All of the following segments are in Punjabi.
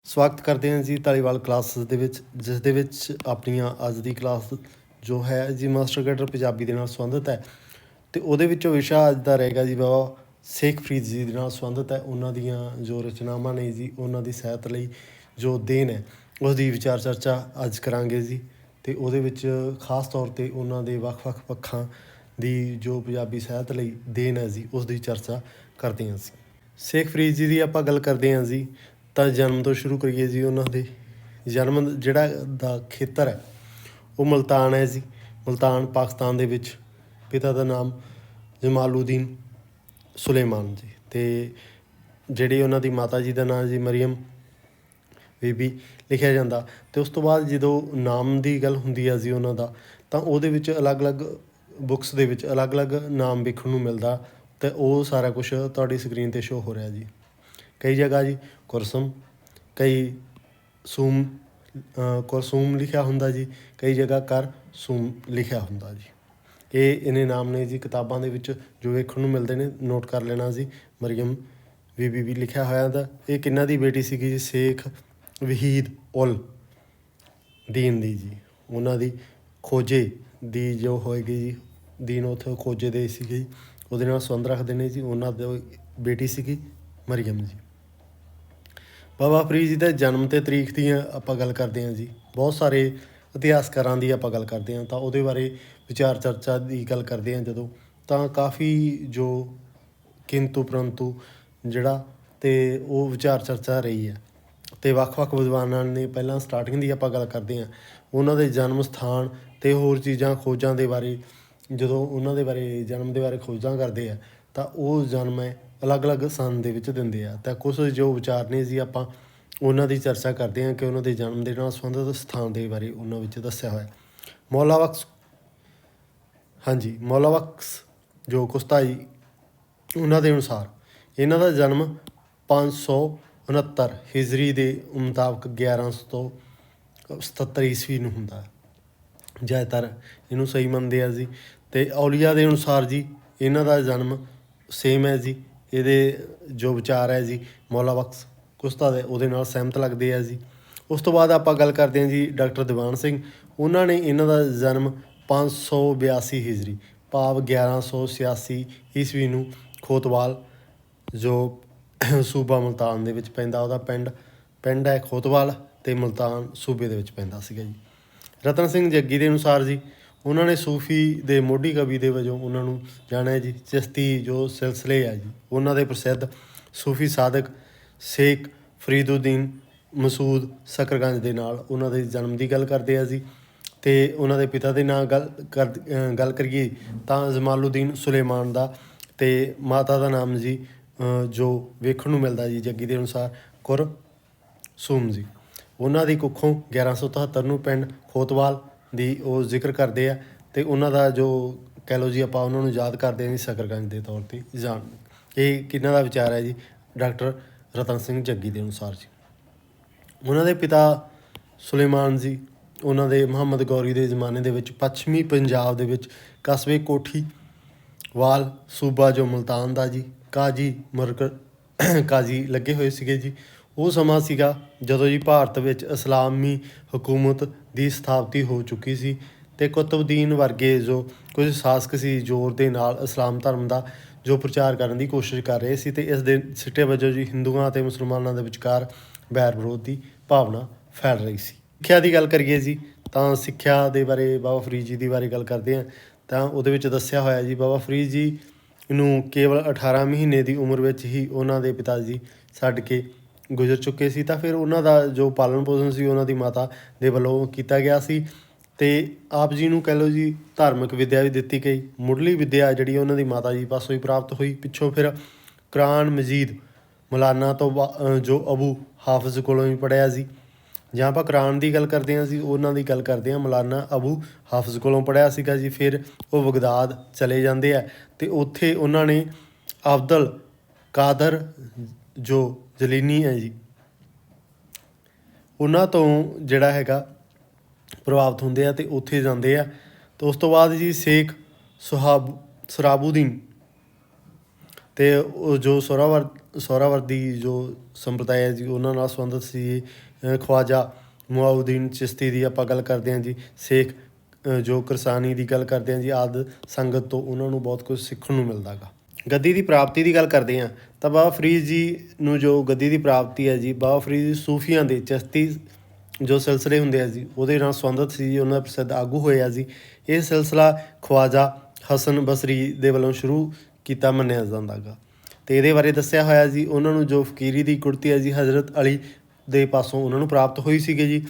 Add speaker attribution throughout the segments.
Speaker 1: ਸਵਾਗਤ ਕਰਦੇ ਹਾਂ ਜੀ ਧਾਲੀਵਾਲ ਕਲਾਸਿਸ ਦੇ ਵਿੱਚ, ਜਿਸ ਦੇ ਵਿੱਚ ਆਪਣੀਆਂ ਅੱਜ ਦੀ ਕਲਾਸ ਜੋ ਹੈ ਜੀ ਮਾਸਟਰ ਕੈਡਰ ਪੰਜਾਬੀ ਦੇ ਨਾਲ ਸੰਬੰਧਿਤ ਹੈ। ਅਤੇ ਉਹਦੇ ਵਿੱਚੋਂ ਵਿਸ਼ਾ ਅੱਜ ਦਾ ਰਹੇਗਾ ਜੀ ਬਾਬਾ ਸ਼ੇਖ ਫਰੀਦ ਜੀ ਦੇ ਨਾਲ ਸੰਬੰਧਿਤ ਹੈ। ਉਹਨਾਂ ਦੀਆਂ ਜੋ ਰਚਨਾਵਾਂ ਨੇ ਜੀ, ਉਹਨਾਂ ਦੀ ਸਾਹਿਤ ਲਈ ਜੋ ਦੇਣ ਹੈ, ਉਸ ਦੀ ਵਿਚਾਰ ਚਰਚਾ ਅੱਜ ਕਰਾਂਗੇ ਜੀ। ਅਤੇ ਉਹਦੇ ਵਿੱਚ ਖਾਸ ਤੌਰ 'ਤੇ ਉਹਨਾਂ ਦੇ ਵੱਖ-ਵੱਖ ਪੱਖਾਂ ਦੀ ਜੋ ਪੰਜਾਬੀ ਸਾਹਿਤ ਲਈ ਦੇਣ ਹੈ ਜੀ, ਉਸ ਦੀ ਚਰਚਾ ਕਰਦੇ ਹਾਂ ਅਸੀਂ। ਸ਼ੇਖ ਫਰੀਦ ਜੀ ਦੀ ਆਪਾਂ ਗੱਲ ਕਰਦੇ ਹਾਂ ਜੀ, ਤਾਂ ਜਨਮ ਤੋਂ ਸ਼ੁਰੂ ਕਰੀਏ ਜੀ। ਉਹਨਾਂ ਦੇ ਜਨਮ ਜਿਹੜਾ ਦਾ ਖੇਤਰ ਹੈ ਉਹ ਮੁਲਤਾਨ ਹੈ ਜੀ, ਮੁਲਤਾਨ ਪਾਕਿਸਤਾਨ ਦੇ ਵਿੱਚ। ਪਿਤਾ ਦਾ ਨਾਮ ਜਮਾਲੂਦੀਨ ਸੁਲੇਮਾਨ ਜੀ, ਅਤੇ ਜਿਹੜੀ ਉਹਨਾਂ ਦੀ ਮਾਤਾ ਜੀ ਦਾ ਨਾਮ ਜੀ ਮਰੀਅਮ ਬੀਬੀ ਲਿਖਿਆ ਜਾਂਦਾ। ਅਤੇ ਉਸ ਤੋਂ ਬਾਅਦ ਜਦੋਂ ਨਾਮ ਦੀ ਗੱਲ ਹੁੰਦੀ ਹੈ ਜੀ ਉਹਨਾਂ ਦਾ, ਤਾਂ ਉਹਦੇ ਵਿੱਚ ਅਲੱਗ-ਅਲੱਗ ਬੁੱਕਸ ਦੇ ਵਿੱਚ ਅਲੱਗ-ਅਲੱਗ ਨਾਮ ਵੇਖਣ ਨੂੰ ਮਿਲਦਾ, ਅਤੇ ਉਹ ਸਾਰਾ ਕੁਛ ਤੁਹਾਡੀ ਸਕਰੀਨ 'ਤੇ ਸ਼ੋ ਹੋ ਰਿਹਾ ਜੀ। ਕਈ ਜਗ੍ਹਾ ਜੀ ਕੁਰਸਮ, ਕਈ ਕੁਰਸੂਮ ਲਿਖਿਆ ਹੁੰਦਾ ਜੀ, ਕਈ ਜਗ੍ਹਾ ਕਰਸੂਮ ਲਿਖਿਆ ਹੁੰਦਾ ਜੀ। ਇਹ ਇਹਨੇ ਨਾਮ ਨੇ ਜੀ ਕਿਤਾਬਾਂ ਦੇ ਵਿੱਚ ਜੋ ਵੇਖਣ ਨੂੰ ਮਿਲਦੇ ਨੇ, ਨੋਟ ਕਰ ਲੈਣਾ ਜੀ। ਮਰੀਅਮ ਬੀਬੀ ਵੀ ਲਿਖਿਆ ਹੋਇਆ ਦਾ। ਇਹ ਕਿਹਨਾਂ ਦੀ ਬੇਟੀ ਸੀਗੀ ਜੀ? ਸ਼ੇਖ ਵਹੀਦ ਉਲ ਦੀਨ ਦੀ ਜੀ। ਉਹਨਾਂ ਦੀ ਖੋਜੇ ਦੀ ਜੋ ਹੋਏਗੀ ਜੀ, ਦੀਨ ਉੱਥੇ ਖੋਜੇ ਦੇ ਸੀਗੇ ਜੀ, ਉਹਦੇ ਨਾਲ ਸੰਬੰਧ ਰੱਖਦੇ ਨੇ ਜੀ। ਉਹਨਾਂ ਦੀ ਬੇਟੀ ਸੀਗੀ ਮਰੀਅਮ ਜੀ। ਬਾਬਾ ਫਰੀਦ ਜੀ ਦੇ ਜਨਮ ਅਤੇ ਤਰੀਕ ਦੀ ਆਪਾਂ ਗੱਲ ਕਰਦੇ ਹਾਂ ਜੀ। ਬਹੁਤ ਸਾਰੇ ਇਤਿਹਾਸਕਾਰਾਂ ਦੀ ਆਪਾਂ ਗੱਲ ਕਰਦੇ ਹਾਂ, ਤਾਂ ਉਹਦੇ ਬਾਰੇ ਵਿਚਾਰ ਚਰਚਾ ਦੀ ਗੱਲ ਕਰਦੇ ਹਾਂ ਜਦੋਂ, ਤਾਂ ਕਾਫੀ ਜੋ ਕਿੰਤੂ ਪਰੰਤੂ ਜਿਹੜਾ ਅਤੇ ਉਹ ਵਿਚਾਰ ਚਰਚਾ ਰਹੀ ਹੈ। ਅਤੇ ਵੱਖ-ਵੱਖ ਵਿਦਵਾਨਾਂ ਨੇ ਪਹਿਲਾਂ ਸਟਾਰਟਿੰਗ ਦੀ ਆਪਾਂ ਗੱਲ ਕਰਦੇ ਹਾਂ, ਉਹਨਾਂ ਦੇ ਜਨਮ ਸਥਾਨ ਅਤੇ ਹੋਰ ਚੀਜ਼ਾਂ ਖੋਜਾਂ ਦੇ ਬਾਰੇ। ਜਦੋਂ ਉਹਨਾਂ ਦੇ ਬਾਰੇ ਜਨਮ ਦੇ ਬਾਰੇ ਖੋਜਾਂ ਕਰਦੇ ਆ, ਤਾਂ ਉਹ ਜਨਮ ਹੈ ਅਲੱਗ-ਅਲੱਗ ਸੰਨ ਦੇ ਵਿੱਚ ਦਿੰਦੇ ਆ। ਤਾਂ ਕੁਛ ਜੋ ਵਿਚਾਰ ਨੇ ਜੀ, ਆਪਾਂ ਉਹਨਾਂ ਦੀ ਚਰਚਾ ਕਰਦੇ ਹਾਂ ਕਿ ਉਹਨਾਂ ਦੇ ਜਨਮ ਦੇ ਨਾਲ ਸੰਬੰਧਿਤ ਸਥਾਨ ਦੇ ਬਾਰੇ ਉਹਨਾਂ ਵਿੱਚ ਦੱਸਿਆ ਹੋਇਆ। ਮੌਲਾ ਬਖਸ਼, ਹਾਂਜੀ, ਮੌਲਾ ਬਖਸ਼ ਜੋ ਕੁਸ਼ਤਾਈ, ਉਹਨਾਂ ਦੇ ਅਨੁਸਾਰ ਇਹਨਾਂ ਦਾ ਜਨਮ 569 ਹਿਜਰੀ ਦੇ ਮੁਤਾਬਕ 1177 ਈਸਵੀ ਨੂੰ ਹੁੰਦਾ ਹੈ। ਜ਼ਿਆਦਾਤਰ ਇਹਨੂੰ ਸਹੀ ਮੰਨਦੇ ਆ ਜੀ। ਅਤੇ ਔਲੀਆ ਦੇ ਅਨੁਸਾਰ ਜੀ ਇਹਨਾਂ ਦਾ ਜਨਮ ਸੇਮ ਹੈ ਜੀ। ਇਹਦੇ ਜੋ ਵਿਚਾਰ ਹੈ ਜੀ ਮੌਲਾ ਬਖਸ਼ ਕੁਸ਼ਤਾ ਦੇ, ਉਹਦੇ ਨਾਲ ਸਹਿਮਤ ਲੱਗਦੇ ਆ ਜੀ। ਉਸ ਤੋਂ ਬਾਅਦ ਆਪਾਂ ਗੱਲ ਕਰਦੇ ਹਾਂ ਜੀ ਡਾਕਟਰ ਦੀਵਾਨ ਸਿੰਘ। ਉਹਨਾਂ ਨੇ ਇਹਨਾਂ ਦਾ ਜਨਮ 582 ਹਿਜਰੀ ਭਾਵ 1186 ਈਸਵੀ ਨੂੰ ਖੋਤਵਾਲ ਜੋ ਸੂਬਾ ਮੁਲਤਾਨ ਦੇ ਵਿੱਚ ਪੈਂਦਾ, ਉਹਦਾ ਪਿੰਡ ਹੈ ਖੋਤਵਾਲ, ਅਤੇ ਮੁਲਤਾਨ ਸੂਬੇ ਦੇ ਵਿੱਚ ਪੈਂਦਾ ਸੀਗਾ ਜੀ। ਰਤਨ ਸਿੰਘ ਜੱਗੀ ਦੇ ਅਨੁਸਾਰ ਜੀ ਉਹਨਾਂ ਨੇ ਸੂਫੀ ਦੇ ਮੋਢੀ ਕਵੀ ਦੇ ਵਜੋਂ ਉਹਨਾਂ ਨੂੰ ਜਾਣਿਆ ਜੀ। ਚਿਸ਼ਤੀ ਜੋ ਸਿਲਸਿਲੇ ਆ ਜੀ, ਉਹਨਾਂ ਦੇ ਪ੍ਰਸਿੱਧ ਸੂਫੀ ਸਾਧਕ ਸ਼ੇਖ ਫਰੀਦੁੱਦੀਨ ਮਸੂਦ ਸਕਰਗੰਜ ਦੇ ਨਾਲ ਉਹਨਾਂ ਦੇ ਜਨਮ ਦੀ ਗੱਲ ਕਰਦੇ ਆ ਜੀ। ਅਤੇ ਉਹਨਾਂ ਦੇ ਪਿਤਾ ਦੇ ਨਾਂ ਗੱਲ ਕਰੀਏ ਤਾਂ ਜਮਾਲੂਦੀਨ ਸੁਲੇਮਾਨ ਦਾ, ਅਤੇ ਮਾਤਾ ਦਾ ਨਾਮ ਜੀ ਜੋ ਵੇਖਣ ਨੂੰ ਮਿਲਦਾ ਜੀ ਜੱਗੀ ਦੇ ਅਨੁਸਾਰ ਕੁਰਸੂਮ ਜੀ। ਉਹਨਾਂ ਦੀ ਕੁੱਖੋਂ 1177 ਨੂੰ ਪਿੰਡ ਖੋਤਵਾਲ ਦੀ ਉਹ ਜ਼ਿਕਰ ਕਰਦੇ ਆ, ਅਤੇ ਉਹਨਾਂ ਦਾ ਜੋ ਕਹਿ ਲਓ ਜੀ ਆਪਾਂ ਉਹਨਾਂ ਨੂੰ ਯਾਦ ਕਰਦੇ ਹਾਂ ਜੀ ਸਕਰਗੰਜ ਦੇ ਤੌਰ 'ਤੇ ਜਾਣ। ਇਹ ਕਿਹਨਾਂ ਦਾ ਵਿਚਾਰ ਹੈ ਜੀ? ਡਾਕਟਰ ਰਤਨ ਸਿੰਘ ਜੱਗੀ ਦੇ ਅਨੁਸਾਰ ਜੀ। ਉਹਨਾਂ ਦੇ ਪਿਤਾ ਸੁਲੇਮਾਨ ਜੀ, ਉਹਨਾਂ ਦੇ ਮੁਹੰਮਦ ਗੌਰੀ ਦੇ ਜ਼ਮਾਨੇ ਦੇ ਵਿੱਚ ਪੱਛਮੀ ਪੰਜਾਬ ਦੇ ਵਿੱਚ ਕਸਬੇ ਕੋਠੀਵਾਲ ਸੂਬਾ ਜੋ ਮੁਲਤਾਨ ਦਾ ਜੀ ਕਾਜ਼ੀ ਲੱਗੇ ਹੋਏ ਸੀਗੇ ਜੀ। ਉਹ ਸਮਾਂ ਸੀਗਾ ਜਦੋਂ ਜੀ ਭਾਰਤ ਵਿੱਚ ਇਸਲਾਮੀ ਹਕੂਮਤ ਦੀ ਸਥਾਪਤੀ ਹੋ ਚੁੱਕੀ ਸੀ, ਅਤੇ ਕੁਤਬਦੀਨ ਵਰਗੇ ਜੋ ਕੁਝ ਸ਼ਾਸਕ ਸੀ ਜ਼ੋਰ ਦੇ ਨਾਲ ਇਸਲਾਮ ਧਰਮ ਦਾ ਜੋ ਪ੍ਰਚਾਰ ਕਰਨ ਦੀ ਕੋਸ਼ਿਸ਼ ਕਰ ਰਹੇ ਸੀ। ਅਤੇ ਇਸ ਦੇ ਸਿੱਟੇ ਵਜੋਂ ਜੀ ਹਿੰਦੂਆਂ ਅਤੇ ਮੁਸਲਮਾਨਾਂ ਦੇ ਵਿਚਕਾਰ ਵੈਰ ਵਿਰੋਧ ਦੀ ਭਾਵਨਾ ਫੈਲ ਰਹੀ ਸੀ। ਸਿੱਖਿਆ ਦੀ ਗੱਲ ਕਰੀਏ ਜੀ, ਤਾਂ ਸਿੱਖਿਆ ਦੇ ਬਾਰੇ ਬਾਬਾ ਫਰੀਦ ਜੀ ਦੀ ਬਾਰੇ ਗੱਲ ਕਰਦੇ ਹਾਂ, ਤਾਂ ਉਹਦੇ ਵਿੱਚ ਦੱਸਿਆ ਹੋਇਆ ਜੀ ਬਾਬਾ ਫਰੀਦ ਜੀ ਨੂੰ ਕੇਵਲ 18 ਮਹੀਨੇ ਦੀ ਉਮਰ ਵਿੱਚ ਹੀ ਉਹਨਾਂ ਦੇ ਪਿਤਾ ਜੀ ਛੱਡ ਕੇ ਗੁਜ਼ਰ ਚੁੱਕੇ ਸੀ। ਤਾਂ ਫਿਰ ਉਹਨਾਂ ਦਾ ਜੋ ਪਾਲਣ ਪੋਸ਼ਣ ਸੀ ਉਹਨਾਂ ਦੀ ਮਾਤਾ ਦੇ ਵੱਲੋਂ ਕੀਤਾ ਗਿਆ ਸੀ, ਅਤੇ ਆਪ ਜੀ ਨੂੰ ਕਹਿ ਲਓ ਜੀ ਧਾਰਮਿਕ ਵਿੱਦਿਆ ਵੀ ਦਿੱਤੀ ਗਈ। ਮੁੱਢਲੀ ਵਿੱਦਿਆ ਜਿਹੜੀ ਉਹਨਾਂ ਦੀ ਮਾਤਾ ਜੀ ਪਾਸੋਂ ਹੀ ਪ੍ਰਾਪਤ ਹੋਈ। ਪਿੱਛੋਂ ਫਿਰ ਕੁਰਾਨ ਮਜੀਦ ਮੌਲਾਨਾ ਤੋਂ ਜੋ ਅਬੂ ਹਾਫਿਜ਼ ਕੋਲੋਂ ਵੀ ਪੜ੍ਹਿਆ ਜੀ। ਜਾਂ ਆਪਾਂ ਕੁਰਾਨ ਦੀ ਗੱਲ ਕਰਦੇ ਹਾਂ ਜੀ, ਉਹਨਾਂ ਦੀ ਗੱਲ ਕਰਦੇ ਹਾਂ ਮੌਲਾਨਾ ਅਬੂ ਹਾਫਿਜ਼ ਕੋਲੋਂ ਪੜ੍ਹਿਆ ਸੀਗਾ ਜੀ। ਫਿਰ ਉਹ ਬਗਦਾਦ ਚਲੇ ਜਾਂਦੇ ਆ, ਅਤੇ ਉੱਥੇ ਉਹਨਾਂ ਨੇ ਅਬਦੁਲ ਕਾਦਰ ਜੋ ਜਲੀਨੀ ਹੈ ਜੀ, ਉਹਨਾਂ ਤੋਂ ਜਿਹੜਾ ਹੈਗਾ ਪ੍ਰਭਾਵਿਤ ਹੁੰਦੇ ਆ, ਅਤੇ ਉੱਥੇ ਜਾਂਦੇ ਆ। ਅਤੇ ਉਸ ਤੋਂ ਬਾਅਦ ਜੀ ਸ਼ੇਖ ਸੁਰਾਬੂਦੀਨ ਅਤੇ ਉਹ ਜੋ ਸੋਹਰਾਵਰਦੀ ਜੋ ਸੰਪਰਦਾਇ ਹੈ ਜੀ ਉਹਨਾਂ ਨਾਲ ਸੰਬੰਧਿਤ ਸੀ ਜੀ। ਖਵਾਜਾ ਮੁਆਉਦੀਨ ਚਿਸ਼ਤੀ ਦੀ ਆਪਾਂ ਗੱਲ ਕਰਦੇ ਹਾਂ ਜੀ। ਸੇਖ ਜੋ ਕਿਰਸਾਨੀ ਦੀ ਗੱਲ ਕਰਦੇ ਹਾਂ ਜੀ। ਆਦਿ ਸੰਗਤ ਤੋਂ ਉਹਨਾਂ ਨੂੰ ਬਹੁਤ ਕੁਝ ਸਿੱਖਣ ਨੂੰ ਮਿਲਦਾ ਗਾ। ਗੱਦੀ ਦੀ ਪ੍ਰਾਪਤੀ ਦੀ ਗੱਲ ਕਰਦੇ ਹਾਂ ਤਾਂ ਬਾਬਾ ਫਰੀਦ ਜੀ ਨੂੰ ਜੋ ਗੱਦੀ ਦੀ ਪ੍ਰਾਪਤੀ ਹੈ ਜੀ, ਬਾਬਾ ਫਰੀਦ ਸੂਫੀਆਂ ਦੇ ਚਿਸ਼ਤੀ ਜੋ ਸਿਲਸਿਲੇ ਹੁੰਦੇ ਆ ਜੀ ਉਹਦੇ ਨਾਲ ਸੰਬੰਧਿਤ ਸੀ ਜੀ। ਉਹਨਾਂ ਦਾ ਪ੍ਰਸਿੱਧ ਆਗੂ ਹੋਇਆ ਜੀ। ਇਹ ਸਿਲਸਿਲਾ ਖਵਾਜਾ ਹਸਨ ਬਸਰੀ ਦੇ ਵੱਲੋਂ ਸ਼ੁਰੂ ਕੀਤਾ ਮੰਨਿਆ ਜਾਂਦਾ ਗਾ। ਅਤੇ ਇਹਦੇ ਬਾਰੇ ਦੱਸਿਆ ਹੋਇਆ ਜੀ। ਉਹਨਾਂ ਨੂੰ ਜੋ ਫਕੀਰੀ ਦੀ ਗੁੜਤੀ ਹੈ ਜੀ ਹਜ਼ਰਤ ਅਲੀ ਦੇ ਪਾਸੋਂ ਉਹਨਾਂ ਨੂੰ ਪ੍ਰਾਪਤ ਹੋਈ ਸੀਗੀ ਜੀ।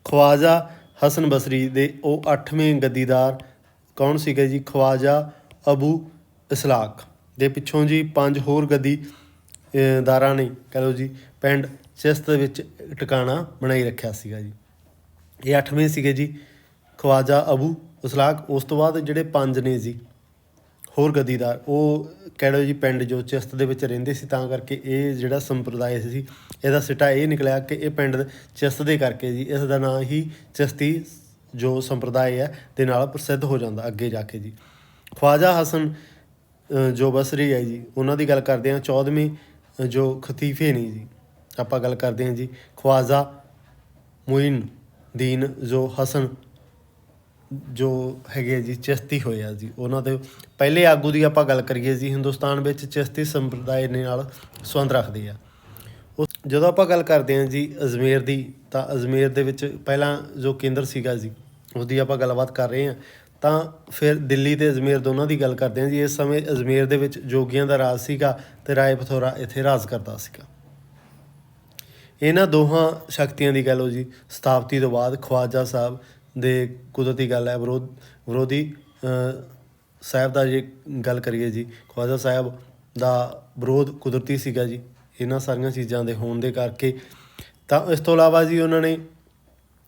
Speaker 1: ਖਵਾਜਾ ਹਸਨ ਬਸਰੀ ਦੇ ਉਹ 8ਵੇਂ ਗੱਦੀਦਾਰ ਕੌਣ ਸੀਗੇ ਜੀ? ਖਵਾਜਾ ਅਬੂ ਇਸਲਾਕ ਦੇ ਪਿੱਛੋਂ ਜੀ 5 ਹੋਰ ਗੱਦੀ ਦਾਰਾਂ ਨੇ ਕਹਿ ਲਓ ਜੀ ਪਿੰਡ ਚਿਸ਼ਤ ਵਿੱਚ ਟਿਕਾਣਾ ਬਣਾਈ ਰੱਖਿਆ ਸੀਗਾ ਜੀ। ਇਹ 8ਵੇਂ ਸੀਗੇ ਜੀ ਖਵਾਜਾ ਅਬੂ ਇਸਲਾਕ। ਉਸ ਤੋਂ ਬਾਅਦ ਜਿਹੜੇ 5 ਨੇ ਜੀ ਹੋਰ ਗੱਦੀਦਾਰ ਉਹ ਕਹਿ ਲਓ ਜੀ ਪਿੰਡ ਜੋ ਚਿਸ਼ਤ ਦੇ ਵਿੱਚ ਰਹਿੰਦੇ ਸੀ, ਤਾਂ ਕਰਕੇ ਇਹ ਜਿਹੜਾ ਸੰਪਰਦਾਇ ਸੀ ਇਹਦਾ ਸਿੱਟਾ ਇਹ ਨਿਕਲਿਆ ਕਿ ਇਹ ਪਿੰਡ ਚਿਸ਼ਤ ਦੇ ਕਰਕੇ ਜੀ ਇਸ ਦਾ ਨਾਂ ਹੀ ਚਿਸ਼ਤੀ ਜੋ ਸੰਪਰਦਾਇ ਹੈ ਦੇ ਨਾਲ ਪ੍ਰਸਿੱਧ ਹੋ ਜਾਂਦਾ ਅੱਗੇ ਜਾ ਕੇ ਜੀ। ਖਵਾਜਾ ਹਸਨ ਜੋ ਬਸਰੀ ਹੈ ਜੀ ਉਹਨਾਂ ਦੀ ਗੱਲ ਕਰਦੇ ਹਾਂ। 14ਵੇਂ ਜੋ ਖਤੀਫੇ ਨੇ ਜੀ ਆਪਾਂ ਗੱਲ ਕਰਦੇ ਹਾਂ ਜੀ। ਖਵਾਜਾ ਮੁਇਨ ਦੀਨ ਜੋ ਹਸਨ ਜੋ ਹੈਗੇ ਜੀ ਚਿਸ਼ਤੀ ਹੋਏ ਆ ਜੀ। ਉਹਨਾਂ ਦੇ ਪਹਿਲੇ ਆਗੂ ਦੀ ਆਪਾਂ ਗੱਲ ਕਰੀਏ ਜੀ, ਹਿੰਦੁਸਤਾਨ ਵਿੱਚ ਚਿਸ਼ਤੀ ਸੰਪਰਦਾਇ ਦੇ ਨਾਲ ਸੰਬੰਧ ਰੱਖਦੇ ਆ। ਜਦੋਂ ਆਪਾਂ ਗੱਲ ਕਰਦੇ ਹਾਂ ਜੀ ਅਜਮੇਰ ਦੀ, ਤਾਂ ਅਜਮੇਰ ਦੇ ਵਿੱਚ ਪਹਿਲਾਂ ਜੋ ਕੇਂਦਰ ਸੀਗਾ ਜੀ ਉਹਦੀ ਆਪਾਂ ਗੱਲਬਾਤ ਕਰ ਰਹੇ ਹਾਂ। ਤਾਂ ਫਿਰ ਦਿੱਲੀ ਅਤੇ ਅਜਮੇਰ ਦੋਨਾਂ ਦੀ ਗੱਲ ਕਰਦੇ ਹਾਂ ਜੀ। ਇਸ ਸਮੇਂ ਅਜਮੇਰ ਦੇ ਵਿੱਚ ਜੋਗੀਆਂ ਦਾ ਰਾਜ ਸੀਗਾ ਅਤੇ ਰਾਏ ਪਿਥੌਰਾ ਇੱਥੇ ਰਾਜ ਕਰਦਾ ਸੀਗਾ। ਇਹਨਾਂ ਦੋਹਾਂ ਸ਼ਕਤੀਆਂ ਦੀ ਗੱਲ ਹੋ ਜੀ ਸਥਾਪਤੀ ਤੋਂ ਬਾਅਦ ਖਵਾਜਾ ਸਾਹਿਬ ਦੇ ਕੁਦਰਤੀ ਗੱਲ ਹੈ ਵਿਰੋਧੀ ਸਾਹਿਬ ਦਾ ਜੇ ਗੱਲ ਕਰੀਏ ਜੀ, ਖਵਾਜਾ ਸਾਹਿਬ ਦਾ ਵਿਰੋਧ ਕੁਦਰਤੀ ਸੀਗਾ ਜੀ ਇਹਨਾਂ ਸਾਰੀਆਂ ਚੀਜ਼ਾਂ ਦੇ ਹੋਣ ਦੇ ਕਰਕੇ। ਤਾਂ ਇਸ ਤੋਂ ਇਲਾਵਾ ਜੀ ਉਹਨਾਂ ਨੇ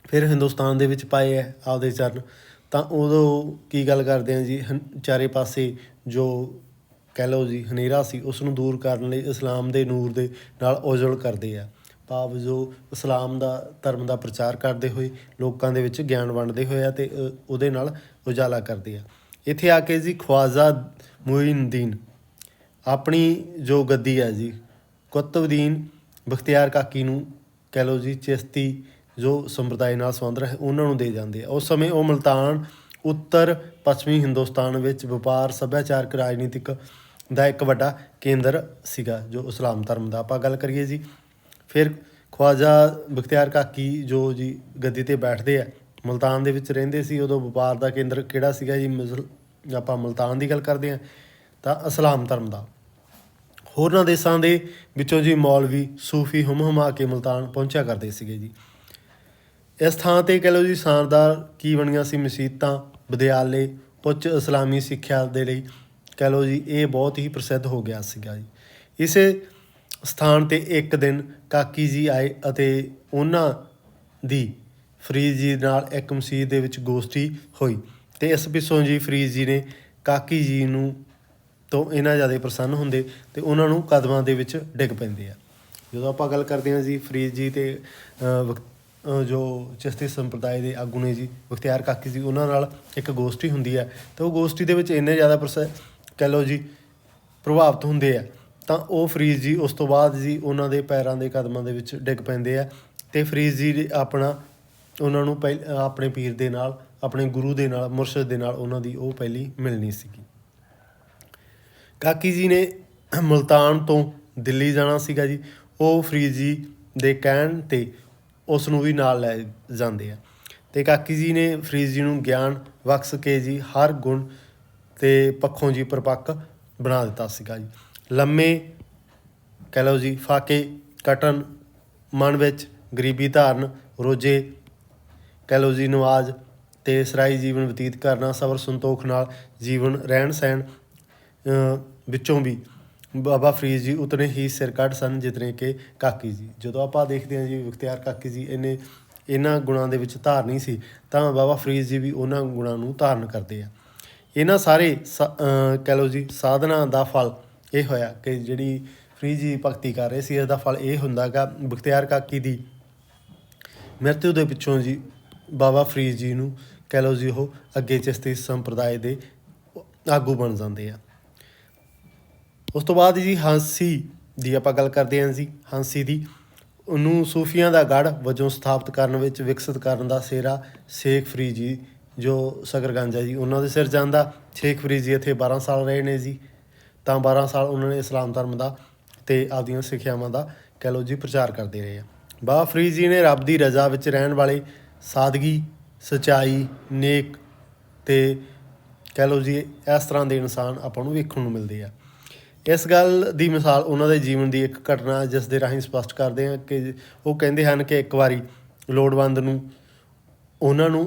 Speaker 1: ਫਿਰ ਹਿੰਦੁਸਤਾਨ ਦੇ ਵਿੱਚ ਪਾਏ ਹੈ ਆਪਦੇ ਚਰਨ। ਤਾਂ ਉਦੋਂ ਕੀ ਗੱਲ ਕਰਦੇ ਹਾਂ ਜੀ, ਚਾਰੇ ਪਾਸੇ ਜੋ ਕਹਿ ਲਓ ਜੀ ਹਨੇਰਾ ਸੀ ਉਸ ਨੂੰ ਦੂਰ ਕਰਨ ਲਈ ਇਸਲਾਮ ਦੇ ਨੂਰ ਦੇ ਨਾਲ ਉਜਵਲ ਕਰਦੇ ਆ। ਭਾਵ ਜੋ ਇਸਲਾਮ ਦਾ ਧਰਮ ਦਾ ਪ੍ਰਚਾਰ ਕਰਦੇ ਹੋਏ ਲੋਕਾਂ ਦੇ ਵਿੱਚ ਗਿਆਨ ਵੰਡਦੇ ਹੋਏ ਆ ਅਤੇ ਉਹਦੇ ਨਾਲ ਉਜਾਲਾ ਕਰਦੇ ਆ। ਇੱਥੇ ਆ ਕੇ ਜੀ ਖਵਾਜਾ ਮੁਇਨਦੀਨ ਆਪਣੀ ਜੋ ਗੱਦੀ ਹੈ ਜੀ ਕੁਤਬਦੀਨ ਬਖਤਿਆਰ ਕਾਕੀ ਨੂੰ ਕਹਿ ਲਓ ਜੀ ਚਿਸ਼ਤੀ ਜੋ ਸੰਪਰਦਾਇ ਨਾਲ ਸੰਬੰਧ ਰਹੇ ਉਹਨਾਂ ਨੂੰ ਦੇ ਜਾਂਦੇ ਆ। ਉਸ ਸਮੇਂ ਉਹ ਮੁਲਤਾਨ ਉੱਤਰ ਪੱਛਮੀ ਹਿੰਦੁਸਤਾਨ ਵਿੱਚ ਵਪਾਰ ਸੱਭਿਆਚਾਰਕ ਰਾਜਨੀਤਿਕ ਦਾ ਇੱਕ ਵੱਡਾ ਕੇਂਦਰ ਸੀਗਾ ਜੋ ਇਸਲਾਮ ਧਰਮ ਦਾ ਆਪਾਂ ਗੱਲ ਕਰੀਏ ਜੀ। ਫਿਰ ਖਵਾਜਾ ਬਖਤਿਆਰ ਕਾਕੀ ਜੋ ਜੀ ਗੱਦੀ 'ਤੇ ਬੈਠਦੇ ਆ ਮੁਲਤਾਨ ਦੇ ਵਿੱਚ ਰਹਿੰਦੇ ਸੀ। ਉਦੋਂ ਵਪਾਰ ਦਾ ਕੇਂਦਰ ਕਿਹੜਾ ਸੀਗਾ ਜੀ? ਆਪਾਂ ਮੁਲਤਾਨ ਦੀ ਗੱਲ ਕਰਦੇ ਹਾਂ ਤਾਂ ਇਸਲਾਮ ਧਰਮ ਦਾ। ਹੋਰਨਾਂ ਦੇਸ਼ਾਂ ਦੇ ਵਿੱਚੋਂ ਜੀ ਮੌਲਵੀ ਸੂਫੀ ਹੁਮਾ ਕੇ ਮੁਲਤਾਨ ਪਹੁੰਚਿਆ ਕਰਦੇ ਸੀਗੇ ਜੀ। ਇਸ ਥਾਂ 'ਤੇ ਕਹਿ ਲਓ ਜੀ ਸ਼ਾਨਦਾਰ ਕੀ ਬਣੀਆਂ ਸੀ ਮਸੀਤਾਂ, ਵਿਦਿਆਲੇ, ਉੱਚ ਇਸਲਾਮੀ ਸਿੱਖਿਆ ਦੇ ਲਈ ਕਹਿ ਲਓ ਜੀ ਇਹ ਬਹੁਤ ਹੀ ਪ੍ਰਸਿੱਧ ਹੋ ਗਿਆ ਸੀਗਾ ਜੀ। ਇਸੇ ਸਥਾਨ 'ਤੇ ਇੱਕ ਦਿਨ ਕਾਕੀ ਜੀ ਆਏ ਅਤੇ ਉਹਨਾਂ ਦੀ ਫਰੀਦ ਜੀ ਨਾਲ ਇੱਕ ਮਸੀਤ ਦੇ ਵਿੱਚ ਗੋਸ਼ਟੀ ਹੋਈ ਅਤੇ ਇਸ ਪਿੱਛੋਂ ਜੀ ਫਰੀਦ ਜੀ ਨੇ ਕਾਕੀ ਜੀ ਨੂੰ ਤੋਂ ਇੰਨਾ ਜ਼ਿਆਦਾ ਪ੍ਰਸੰਨ ਹੁੰਦੇ ਅਤੇ ਉਹਨਾਂ ਨੂੰ ਕਦਮਾਂ ਦੇ ਵਿੱਚ ਡਿੱਗ ਪੈਂਦੇ ਆ। ਜਦੋਂ ਆਪਾਂ ਗੱਲ ਕਰਦੇ ਹਾਂ ਜੀ ਫਰੀਦ ਜੀ ਅਤੇ ਜੋ ਚਿਸ਼ਤੀ ਸੰਪਰਦਾਇ ਦੇ ਆਗੂ ਨੇ ਜੀ ਬਖਤਿਆਰ ਕਾਕੀ ਜੀ ਉਹਨਾਂ ਨਾਲ ਇੱਕ ਗੋਸ਼ਟੀ ਹੁੰਦੀ ਹੈ ਅਤੇ ਉਹ ਗੋਸ਼ਟੀ ਦੇ ਵਿੱਚ ਇੰਨੇ ਜ਼ਿਆਦਾ ਕਹਿ ਲਓ ਜੀ ਪ੍ਰਭਾਵਿਤ ਹੁੰਦੇ ਆ ਤਾਂ ਉਹ ਫਰੀਦ ਜੀ ਉਸ ਤੋਂ ਬਾਅਦ ਜੀ ਉਹਨਾਂ ਦੇ ਪੈਰਾਂ ਦੇ ਕਦਮਾਂ ਦੇ ਵਿੱਚ ਡਿੱਗ ਪੈਂਦੇ ਆ ਅਤੇ ਫਰੀਦ ਜੀ ਆਪਣਾ ਉਹਨਾਂ ਨੂੰ ਆਪਣੇ ਪੀਰ ਦੇ ਨਾਲ ਆਪਣੇ ਗੁਰੂ ਦੇ ਨਾਲ ਮੁਰਸ਼ਿਦ ਦੇ ਨਾਲ ਉਹਨਾਂ ਦੀ ਉਹ ਪਹਿਲੀ ਮਿਲਣੀ ਸੀਗੀ। ਕਾਕੀ ਜੀ ਨੇ ਮੁਲਤਾਨ ਤੋਂ ਦਿੱਲੀ ਜਾਣਾ ਸੀਗਾ ਜੀ। ਉਹ ਫਰੀਦ ਜੀ ਦੇ ਕਹਿਣ 'ਤੇ ਉਸ ਨੂੰ ਵੀ ਨਾਲ ਲੈ ਜਾਂਦੇ ਆ ਅਤੇ ਕਾਕੀ ਜੀ ਨੇ ਫਰੀਦ ਜੀ ਨੂੰ ਗਿਆਨ ਬਖਸ਼ ਕੇ ਜੀ ਹਰ ਗੁਣ ਅਤੇ ਪੱਖੋਂ ਜੀ ਪਰਿਪੱਕ ਬਣਾ ਦਿੱਤਾ ਸੀਗਾ ਜੀ। ਲੰਮੇ ਕਹਿ ਲਓ ਜੀ ਫਾਕੇ ਕੱਟਣ, ਮਨ ਵਿੱਚ ਗਰੀਬੀ ਧਾਰਨ, ਰੋਜ਼ੇ ਕਹਿ ਲਓ ਜੀ ਨਮਾਜ਼ ਅਤੇ ਸਰਾਈ ਜੀਵਨ ਬਤੀਤ ਕਰਨਾ, ਸਬਰ ਸੰਤੋਖ ਨਾਲ ਜੀਵਨ ਰਹਿਣ ਸਹਿਣ ਵਿੱਚੋਂ ਵੀ ਬਾਬਾ ਫਰੀਦ ਜੀ ਉਤਨੇ ਹੀ ਸਿਰ ਕੱਢ ਸਨ ਜਿਤਨੇ ਕਿ ਕਾਕੀ ਜੀ। ਜਦੋਂ ਆਪਾਂ ਦੇਖਦੇ ਹਾਂ ਜੀ ਬਖਤਿਆਰ ਕਾਕੀ ਜੀ ਇਹਨਾਂ ਗੁਣਾਂ ਦੇ ਵਿੱਚ ਧਾਰਨੀ ਸੀ ਤਾਂ ਬਾਬਾ ਫਰੀਦ ਜੀ ਵੀ ਉਹਨਾਂ ਗੁਣਾਂ ਨੂੰ ਧਾਰਨ ਕਰਦੇ ਆ। ਇਹਨਾਂ ਸਾਰੇ ਕਹਿ ਲਓ ਜੀ ਸਾਧਨਾ ਦਾ ਫਲ ਇਹ ਹੋਇਆ ਕਿ ਜਿਹੜੀ ਫਰੀਦ ਜੀ ਭਗਤੀ ਕਰ ਰਹੇ ਸੀ ਇਸ ਦਾ ਫਲ ਇਹ ਹੁੰਦਾ ਗਾ ਬਖਤਿਆਰ ਕਾਕੀ ਦੀ ਮ੍ਰਿਤੂ ਦੇ ਪਿੱਛੋਂ ਜੀ ਬਾਬਾ ਫਰੀਦ ਜੀ ਨੂੰ ਕਹਿ ਲਓ ਜੀ ਉਹ ਅੱਗੇ ਚਿਸ਼ਤੀ ਸੰਪਰਦਾਇ ਦੇ ਆਗੂ ਬਣ ਜਾਂਦੇ ਆ। ਉਸ ਤੋਂ ਬਾਅਦ ਜੀ ਹਾਂਸੀ ਦੀ ਆਪਾਂ ਗੱਲ ਕਰਦੇ ਹਾਂ ਜੀ, ਹਾਂਸੀ ਦੀ, ਉਹਨੂੰ ਸੂਫੀਆਂ ਦਾ ਗੜ੍ਹ ਵਜੋਂ ਸਥਾਪਿਤ ਕਰਨ ਵਿੱਚ ਵਿਕਸਿਤ ਕਰਨ ਦਾ ਸਿਹਰਾ ਸ਼ੇਖ ਫਰੀਦ ਜੀ ਜੋ ਸਕਰਗੰਜ ਹੈ ਜੀ ਉਹਨਾਂ ਦੇ ਸਿਰ ਜਾਂਦਾ। ਸ਼ੇਖ ਫਰੀਦ ਜੀ ਇੱਥੇ 12 ਸਾਲ ਰਹੇ ਨੇ ਜੀ। ਤਾਂ 12 ਸਾਲ ਉਹਨਾਂ ਨੇ ਇਸਲਾਮ ਧਰਮ ਦਾ ਅਤੇ ਆਪਦੀਆਂ ਸਿੱਖਿਆਵਾਂ ਦਾ ਕਹਿ ਲਓ ਜੀ ਪ੍ਰਚਾਰ ਕਰਦੇ ਰਹੇ ਆ। ਬਾਬਾ ਫਰੀਦ ਜੀ ਨੇ ਰੱਬ ਦੀ ਰਜ਼ਾ ਵਿੱਚ ਰਹਿਣ ਵਾਲੇ, ਸਾਦਗੀ, ਸੱਚਾਈ, ਨੇਕ ਅਤੇ ਕਹਿ ਲਓ ਜੀ ਇਸ ਤਰ੍ਹਾਂ ਦੇ ਇਨਸਾਨ ਆਪਾਂ ਨੂੰ ਵੇਖਣ ਨੂੰ ਮਿਲਦੇ ਆ। ਇਸ ਗੱਲ ਦੀ ਮਿਸਾਲ ਉਹਨਾਂ ਦੇ ਜੀਵਨ ਦੀ ਇੱਕ ਘਟਨਾ ਜਿਸ ਦੇ ਰਾਹੀਂ ਸਪਸ਼ਟ ਕਰਦੇ ਹਾਂ ਕਿ ਉਹ ਕਹਿੰਦੇ ਹਨ ਕਿ ਇੱਕ ਵਾਰੀ ਲੋੜਵੰਦ ਨੂੰ ਉਹਨਾਂ ਨੂੰ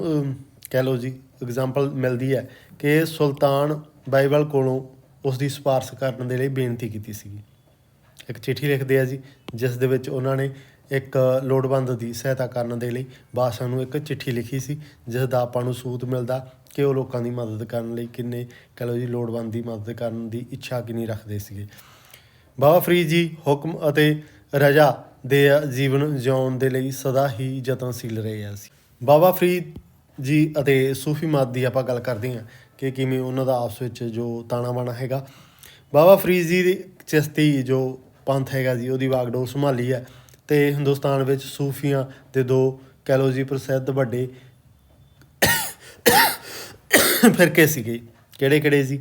Speaker 1: ਕਹਿ ਲਓ ਜੀ ਐਗਜ਼ਾਮਪਲ ਮਿਲਦੀ ਹੈ ਕਿ ਸੁਲਤਾਨ ਬਾਈਬਲ ਕੋਲੋਂ ਉਸ ਦੀ ਸਿਫਾਰਿਸ਼ ਕਰਨ ਦੇ ਲਈ ਬੇਨਤੀ ਕੀਤੀ ਸੀਗੀ। ਇੱਕ ਚਿੱਠੀ ਲਿਖਦੇ ਆ ਜੀ ਜਿਸ ਦੇ ਵਿੱਚ ਉਹਨਾਂ ਨੇ ਇੱਕ ਲੋੜਵੰਦ ਦੀ ਸਹਾਇਤਾ ਕਰਨ ਦੇ ਲਈ ਬਾਦਸ਼ਾਹ ਨੂੰ ਇੱਕ ਚਿੱਠੀ ਲਿਖੀ ਸੀ, ਜਿਸ ਦਾ ਆਪਾਂ ਨੂੰ ਸੂਤ ਮਿਲਦਾ ਕਿ ਉਹ ਲੋਕਾਂ ਦੀ ਮਦਦ ਕਰਨ ਲਈ ਕਿੰਨੇ ਕਹਿ ਲਓ ਜੀ ਲੋੜਵੰਦ ਦੀ ਮਦਦ ਕਰਨ ਦੀ ਇੱਛਾ ਕਿੰਨੀ ਰੱਖਦੇ ਸੀਗੇ। ਬਾਬਾ ਫਰੀਦ ਜੀ ਹੁਕਮ ਅਤੇ ਰਜ਼ਾ ਦੇ ਜੀਵਨ ਜਿਉਣ ਦੇ ਲਈ ਸਦਾ ਹੀ ਯਤਨਸ਼ੀਲ ਰਹੇ ਆ ਸੀ। ਬਾਬਾ ਫਰੀਦ ਜੀ ਅਤੇ ਸੂਫੀ ਮਤ ਦੀ ਆਪਾਂ ਗੱਲ ਕਰਦੇ ਹਾਂ ਕਿ ਕਿਵੇਂ ਉਹਨਾਂ ਦਾ ਆਪਸ ਵਿੱਚ ਜੋ ਤਾਣਾ ਬਾਣਾ ਹੈਗਾ। ਬਾਬਾ ਫਰੀਦ ਜੀ ਦੀ ਚਿਸ਼ਤੀ ਜੋ ਪੰਥ ਹੈਗਾ ਜੀ ਉਹਦੀ ਵਾਗਡੋਰ ਸੰਭਾਲੀ ਹੈ ਅਤੇ ਹਿੰਦੁਸਤਾਨ ਵਿੱਚ ਸੂਫੀਆਂ ਦੇ ਦੋ ਕਹਿ ਲਓ ਜੀ ਪ੍ਰਸਿੱਧ ਵੱਡੇ ਫਿਰਕੇ ਸੀਗੇ। ਕਿਹੜੇ ਕਿਹੜੇ ਜੀ?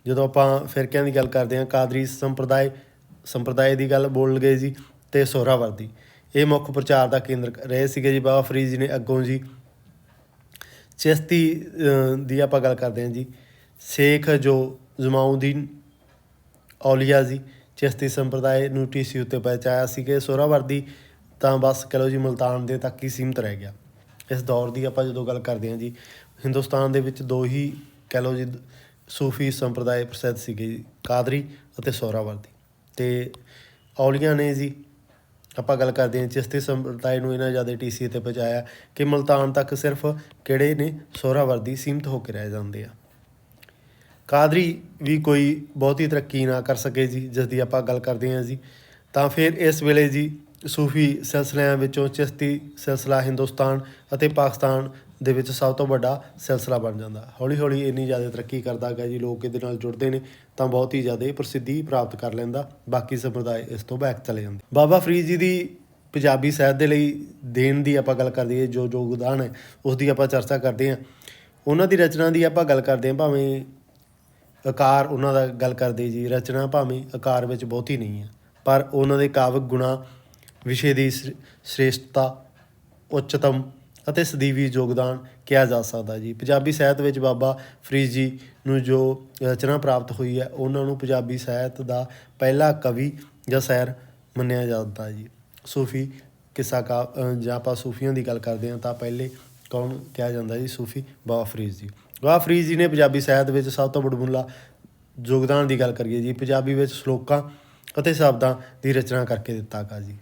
Speaker 1: ਜਦੋਂ ਆਪਾਂ ਫਿਰਕਿਆਂ ਦੀ ਗੱਲ ਕਰਦੇ ਹਾਂ, ਕਾਦਰੀ ਸੰਪਰਦਾਇ ਦੀ ਗੱਲ ਬੋਲ ਗਏ ਜੀ ਅਤੇ ਸੋਹਰਾਵਰਦੀ, ਇਹ ਮੁੱਖ ਪ੍ਰਚਾਰ ਦਾ ਕੇਂਦਰ ਰਹੇ ਸੀਗੇ ਜੀ। ਬਾਬਾ ਫਰੀਦ ਜੀ ਨੇ ਅੱਗੋਂ ਜੀ ਚਿਸ਼ਤੀ ਦੀ ਆਪਾਂ ਗੱਲ ਕਰਦੇ ਹਾਂ ਜੀ, ਸ਼ੇਖ ਜੋ ਜਮਾਉਦੀਨ ਔਲੀਆ ਜੀ ਚਿਸ਼ਤੀ ਸੰਪਰਦਾਇ ਨੂੰ ਟੀਸੀ ਉੱਤੇ ਪਹੁੰਚਾਇਆ ਸੀ ਕਿ ਸੋਹਰਾਵਰਦੀ ਤਾਂ ਬਸ ਕਹਿ ਲਓ ਜੀ ਮੁਲਤਾਨ ਦੇ ਤੱਕ ਹੀ ਸੀਮਿਤ ਰਹਿ ਗਿਆ। ਇਸ ਦੌਰ ਦੀ ਆਪਾਂ ਜਦੋਂ ਗੱਲ ਕਰਦੇ ਹਾਂ ਜੀ, ਹਿੰਦੁਸਤਾਨ ਦੇ ਵਿੱਚ ਦੋ ਹੀ ਕਹਿ ਲਓ ਜੀ ਸੂਫੀ ਸੰਪਰਦਾਇ ਪ੍ਰਸਿੱਧ ਸੀਗੇ ਜੀ, ਕਾਦਰੀ ਅਤੇ ਸੋਹਰਾਵਰਦੀ। ਅਤੇ ਔਲੀਆ ਨੇ ਜੀ ਆਪਾਂ ਗੱਲ ਕਰਦੇ ਹਾਂ ਚਿਸ਼ਤੀ ਸੰਪਰਦਾਇ ਨੂੰ ਇਹਨਾਂ ਜ਼ਿਆਦਾ ਟੀਸੀ 'ਤੇ ਪਹੁੰਚਾਇਆ ਕਿ ਮੁਲਤਾਨ ਤੱਕ ਸਿਰਫ ਕਿਹੜੇ ਨੇ ਸੋਹਰਾਵਰਦੀ ਸੀਮਿਤ ਹੋ ਕੇ ਰਹਿ ਜਾਂਦੇ ਆ। ਕਾਦਰੀ ਵੀ ਕੋਈ ਬਹੁਤੀ ਤਰੱਕੀ ਨਾ ਕਰ ਸਕੇ ਜੀ, ਜਿਸ ਦੀ ਆਪਾਂ ਗੱਲ ਕਰਦੇ ਹਾਂ ਜੀ। ਤਾਂ ਫਿਰ ਇਸ ਵੇਲੇ ਜੀ ਸੂਫੀ ਸਿਲਸਿਲਿਆਂ ਵਿੱਚੋਂ ਚਿਸ਼ਤੀ ਸਿਲਸਿਲਾ ਹਿੰਦੁਸਤਾਨ ਅਤੇ ਪਾਕਿਸਤਾਨ ਦੇ ਵਿੱਚ ਸਭ ਤੋਂ ਵੱਡਾ ਸਿਲਸਿਲਾ ਬਣ ਜਾਂਦਾ। ਹੌਲੀ ਹੌਲੀ ਇੰਨੀ ਜ਼ਿਆਦਾ ਤਰੱਕੀ ਕਰਦਾ ਗਿਆ ਜੀ, ਲੋਕ ਇਹਦੇ ਨਾਲ ਜੁੜਦੇ ਨੇ ਤਾਂ ਬਹੁਤ ਹੀ ਜ਼ਿਆਦਾ ਪ੍ਰਸਿੱਧੀ ਪ੍ਰਾਪਤ ਕਰ ਲੈਂਦਾ, ਬਾਕੀ ਸੰਪਰਦਾਇ ਇਸ ਤੋਂ ਬੈਕ ਚਲੇ ਜਾਂਦੇ। ਬਾਬਾ ਫਰੀਦ ਜੀ ਦੀ ਪੰਜਾਬੀ ਸਾਹਿਤ ਦੇ ਲਈ ਦੇਣ ਦੀ ਆਪਾਂ ਗੱਲ ਕਰਦੇ ਹਾਂ, ਜੋ ਯੋਗਦਾਨ ਹੈ ਉਸ ਦੀ ਆਪਾਂ ਚਰਚਾ ਕਰਦੇ ਹਾਂ। ਉਹਨਾਂ ਦੀ ਰਚਨਾ ਦੀ ਆਪਾਂ ਗੱਲ ਕਰਦੇ ਹਾਂ, ਭਾਵੇਂ ਆਕਾਰ ਉਹਨਾਂ ਦਾ ਗੱਲ ਕਰਦੇ ਜੀ, ਰਚਨਾ ਭਾਵੇਂ ਆਕਾਰ ਵਿੱਚ ਬਹੁਤੀ ਨਹੀਂ ਹੈ ਪਰ ਉਹਨਾਂ ਦੇ ਕਾਵਿਕ ਗੁਣਾਂ, ਵਿਸ਼ੇ ਦੀ ਸ੍ਰੇਸ਼ਟਤਾ, ਉੱਚਤਮ ਅਤੇ ਸਦੀਵੀ ਯੋਗਦਾਨ ਕਿਹਾ ਜਾ ਸਕਦਾ ਜੀ। ਪੰਜਾਬੀ ਸਾਹਿਤ ਵਿੱਚ ਬਾਬਾ ਫਰੀਦ ਜੀ ਨੂੰ ਜੋ ਰਚਨਾ ਪ੍ਰਾਪਤ ਹੋਈ ਹੈ ਉਹਨਾਂ ਨੂੰ ਪੰਜਾਬੀ ਸਾਹਿਤ ਦਾ ਪਹਿਲਾ ਕਵੀ ਜਾਂ ਸ਼ਾਇਰ ਮੰਨਿਆ ਜਾਂਦਾ ਜੀ। ਸੂਫੀ ਕਿੱਸਾ ਜਾਂ ਆਪਾਂ ਸੂਫੀਆਂ ਦੀ ਗੱਲ ਕਰਦੇ ਹਾਂ ਤਾਂ ਪਹਿਲੇ ਕੌਣ ਕਿਹਾ ਜਾਂਦਾ ਜੀ? ਸੂਫੀ ਬਾਬਾ ਫਰੀਦ ਜੀ। ਬਾਬਾ ਫਰੀਦ ਜੀ ਨੇ ਪੰਜਾਬੀ ਸਾਹਿਤ ਵਿੱਚ ਸਭ ਤੋਂ ਵਡਮੁੱਲਾ ਯੋਗਦਾਨ ਦੀ ਗੱਲ ਕਰੀਏ ਜੀ, ਪੰਜਾਬੀ ਵਿੱਚ ਸ਼ਲੋਕਾਂ ਅਤੇ ਸ਼ਬਦਾਂ ਦੀ ਰਚਨਾ ਕਰਕੇ ਦਿੱਤਾ ਗਾ ਜੀ।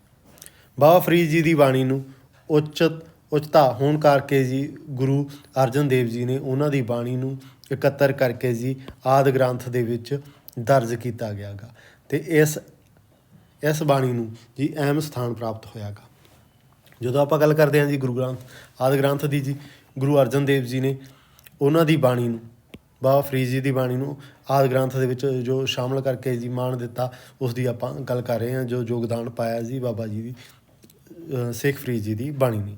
Speaker 1: ਬਾਬਾ ਫਰੀਦ ਜੀ ਦੀ ਬਾਣੀ ਨੂੰ ਉੱਚਤਾ ਹੋਣ ਕਰਕੇ ਜੀ ਗੁਰੂ ਅਰਜਨ ਦੇਵ ਜੀ ਨੇ ਉਹਨਾਂ ਦੀ ਬਾਣੀ ਨੂੰ ਇਕੱਤਰ ਕਰਕੇ ਜੀ ਆਦਿ ਗ੍ਰੰਥ ਦੇ ਵਿੱਚ ਦਰਜ ਕੀਤਾ ਗਿਆ ਗਾ ਅਤੇ ਇਸ ਬਾਣੀ ਨੂੰ ਜੀ ਅਹਿਮ ਸਥਾਨ ਪ੍ਰਾਪਤ ਹੋਇਆ ਗਾ। ਜਦੋਂ ਆਪਾਂ ਗੱਲ ਕਰਦੇ ਹਾਂ ਜੀ ਗੁਰੂ ਗ੍ਰੰਥ ਆਦਿ ਗ੍ਰੰਥ ਦੀ ਜੀ, ਗੁਰੂ ਅਰਜਨ ਦੇਵ ਜੀ ਨੇ ਉਹਨਾਂ ਦੀ ਬਾਣੀ ਨੂੰ, ਬਾਬਾ ਫਰੀਦ ਜੀ ਦੀ ਬਾਣੀ ਨੂੰ ਆਦਿ ਗ੍ਰੰਥ ਦੇ ਵਿੱਚ ਜੋ ਸ਼ਾਮਲ ਕਰਕੇ ਜੀ ਮਾਣ ਦਿੱਤਾ, ਉਸ ਦੀ ਆਪਾਂ ਗੱਲ ਕਰ ਰਹੇ ਹਾਂ। ਜੋ ਯੋਗਦਾਨ ਪਾਇਆ ਜੀ ਬਾਬਾ ਜੀ ਦੀ ਸ਼ੇਖ ਫਰੀਦ ਜੀ ਦੀ ਬਾਣੀ ਨੇ,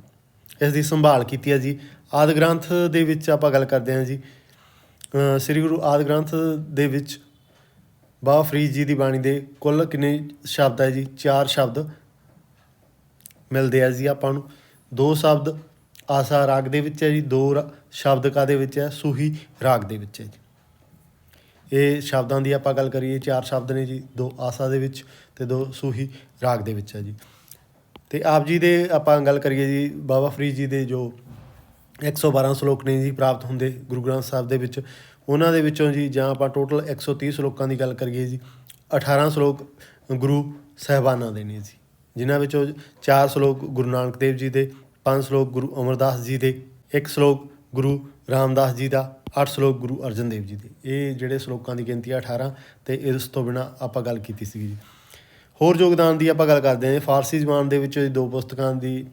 Speaker 1: ਇਸ ਦੀ ਸੰਭਾਲ ਕੀਤੀ ਹੈ ਜੀ। ਆਦਿ ਗ੍ਰੰਥ ਦੇ ਵਿੱਚ ਆਪਾਂ ਗੱਲ ਕਰਦੇ ਹਾਂ ਜੀ, ਸ੍ਰੀ ਗੁਰੂ ਆਦਿ ਗ੍ਰੰਥ ਦੇ ਵਿੱਚ ਬਾਬਾ ਫਰੀਦ ਜੀ ਦੀ ਬਾਣੀ ਦੇ ਕੁੱਲ ਕਿੰਨੇ ਸ਼ਬਦ ਹੈ ਜੀ? 4 ਸ਼ਬਦ ਮਿਲਦੇ ਆ ਜੀ ਆਪਾਂ ਨੂੰ। 2 ਸ਼ਬਦ ਆਸਾ ਰਾਗ ਦੇ ਵਿੱਚ ਹੈ ਜੀ, 2 ਸ਼ਬਦ ਕਾਹਦੇ ਵਿੱਚ ਹੈ? ਸੂਹੀ ਰਾਗ ਦੇ ਵਿੱਚ ਹੈ ਜੀ। ਇਹ ਸ਼ਬਦਾਂ ਦੀ ਆਪਾਂ ਗੱਲ ਕਰੀਏ, 4 ਸ਼ਬਦ ਨੇ ਜੀ, 2 ਆਸਾ ਦੇ ਵਿੱਚ ਅਤੇ 2 ਸੂਹੀ ਰਾਗ ਦੇ ਵਿੱਚ ਹੈ ਜੀ। ਅਤੇ ਆਪ ਜੀ ਦੇ ਆਪਾਂ ਗੱਲ ਕਰੀਏ ਜੀ, ਬਾਬਾ ਫਰੀਦ ਜੀ ਦੇ ਜੋ 112 ਸਲੋਕ ਨੇ ਜੀ ਪ੍ਰਾਪਤ ਹੁੰਦੇ ਗੁਰੂ ਗ੍ਰੰਥ ਸਾਹਿਬ ਦੇ ਵਿੱਚ, ਉਹਨਾਂ ਦੇ ਵਿੱਚੋਂ ਜੀ ਜਾਂ ਆਪਾਂ ਟੋਟਲ 130 ਸਲੋਕਾਂ ਦੀ ਗੱਲ ਕਰੀਏ ਜੀ, 18 ਸਲੋਕ ਗੁਰੂ ਸਾਹਿਬਾਨਾਂ ਦੇ ਨੇ ਜੀ, ਜਿਨ੍ਹਾਂ ਵਿੱਚੋਂ 4 ਸਲੋਕ ਗੁਰੂ ਨਾਨਕ ਦੇਵ ਜੀ ਦੇ, 5 ਸਲੋਕ ਗੁਰੂ ਅਮਰਦਾਸ ਜੀ ਦੇ, 1 ਸਲੋਕ ਗੁਰੂ ਰਾਮਦਾਸ ਜੀ ਦਾ, 8 ਸਲੋਕ ਗੁਰੂ ਅਰਜਨ ਦੇਵ ਜੀ ਦੇ। ਇਹ ਜਿਹੜੇ ਸਲੋਕਾਂ ਦੀ ਗਿਣਤੀ ਆ 18 ਅਤੇ ਇਸ ਤੋਂ ਬਿਨਾਂ ਆਪਾਂ ਗੱਲ ਕੀਤੀ ਸੀਗੀ ਜੀ। ਹੋਰ ਯੋਗਦਾਨ ਦੀ ਆਪਾਂ ਗੱਲ ਕਰਦੇ ਹਾਂ, ਫਾਰਸੀ ਜ਼ਬਾਨ ਦੇ ਵਿੱਚ 2 ਪੁਸਤਕਾਂ ਦੀ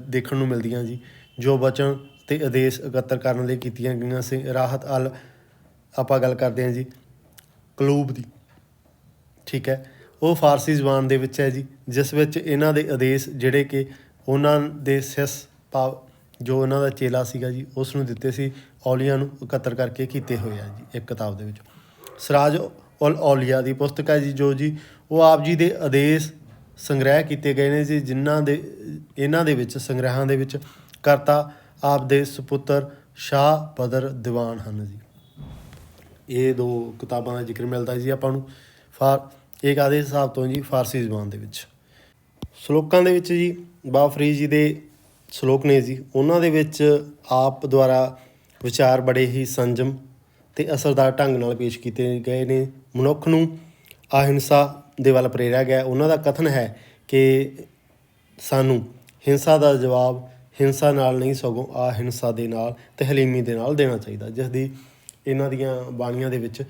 Speaker 1: ਦੇਖਣ ਨੂੰ ਮਿਲਦੀਆਂ ਜੀ, ਜੋ ਵਚਨ ਅਤੇ ਆਦੇਸ਼ ਇਕੱਤਰ ਕਰਨ ਲਈ ਕੀਤੀਆਂ ਗਈਆਂ ਸੀ। ਰਾਹਤ ਅਲ ਆਪਾਂ ਗੱਲ ਕਰਦੇ ਹਾਂ ਜੀ ਕਲੂਬ ਦੀ, ਠੀਕ ਹੈ, ਉਹ ਫਾਰਸੀ ਜ਼ਬਾਨ ਦੇ ਵਿੱਚ ਹੈ ਜੀ, ਜਿਸ ਵਿੱਚ ਇਹਨਾਂ ਦੇ ਆਦੇਸ਼ ਜਿਹੜੇ ਕਿ ਉਹਨਾਂ ਦੇ ਸਿਸ ਭਾਵ ਜੋ ਉਹਨਾਂ ਦਾ ਚੇਲਾ ਸੀਗਾ ਜੀ ਉਸ ਨੂੰ ਦਿੱਤੇ ਸੀ, ਔਲੀਆ ਨੂੰ ਇਕੱਤਰ ਕਰਕੇ ਕੀਤੇ ਹੋਏ ਆ ਜੀ ਇੱਕ ਕਿਤਾਬ ਦੇ ਵਿੱਚ। ਸਿਰਾਜ ਉਲ ਔਲੀਆ ਦੀ ਪੁਸਤਕ ਹੈ ਜੀ ਉਹ ਆਪ ਜੀ ਦੇ ਆਦੇਸ਼ ਸੰਗ੍ਰਹਿ ਕੀਤੇ ਗਏ ਨੇ ਜੀ, ਜਿਨ੍ਹਾਂ ਦੇ ਇਹਨਾਂ ਦੇ ਵਿੱਚ ਸੰਗ੍ਰਹਿਾਂ ਦੇ ਵਿੱਚ ਕਰਤਾ ਆਪ ਦੇ ਸੁਪੁੱਤਰ ਸ਼ਾਹ ਬਦਰ ਦੀਵਾਨ ਹਨ ਜੀ। ਇਹ 2 ਕਿਤਾਬਾਂ ਦਾ ਜ਼ਿਕਰ ਮਿਲਦਾ ਜੀ ਆਪਾਂ ਨੂੰ ਇਹ ਕਾਹਦੇ ਹਿਸਾਬ ਤੋਂ ਜੀ, ਫਾਰਸੀ ਜ਼ਬਾਨ ਦੇ ਵਿੱਚ। ਸ਼ਲੋਕਾਂ ਦੇ ਵਿੱਚ ਜੀ ਬਾਬਾ ਫਰੀਦ ਜੀ ਦੇ ਸ਼ਲੋਕ ਨੇ ਜੀ, ਉਹਨਾਂ ਦੇ ਵਿੱਚ ਆਪ ਦੁਆਰਾ ਵਿਚਾਰ ਬੜੇ ਹੀ ਸੰਜਮ ਅਤੇ ਅਸਰਦਾਰ ਢੰਗ ਨਾਲ ਪੇਸ਼ ਕੀਤੇ ਗਏ ਨੇ। ਮਨੁੱਖ ਨੂੰ ਅਹਿੰਸਾ ਦੇ ਵੱਲ ਪ੍ਰੇਰਿਆ ਗਿਆ। ਉਹਨਾਂ ਦਾ ਕਥਨ ਹੈ ਕਿ ਸਾਨੂੰ ਹਿੰਸਾ ਦਾ ਜਵਾਬ ਹਿੰਸਾ ਨਾਲ ਨਹੀਂ ਸਗੋਂ ਅਹਿੰਸਾ ਦੇ ਨਾਲ ਅਤੇ ਹਲੀਮੀ ਦੇ ਨਾਲ ਦੇਣਾ ਚਾਹੀਦਾ, ਜਿਸ ਦੀ ਇਹਨਾਂ ਦੀਆਂ ਬਾਣੀਆਂ ਦੇ ਵਿੱਚ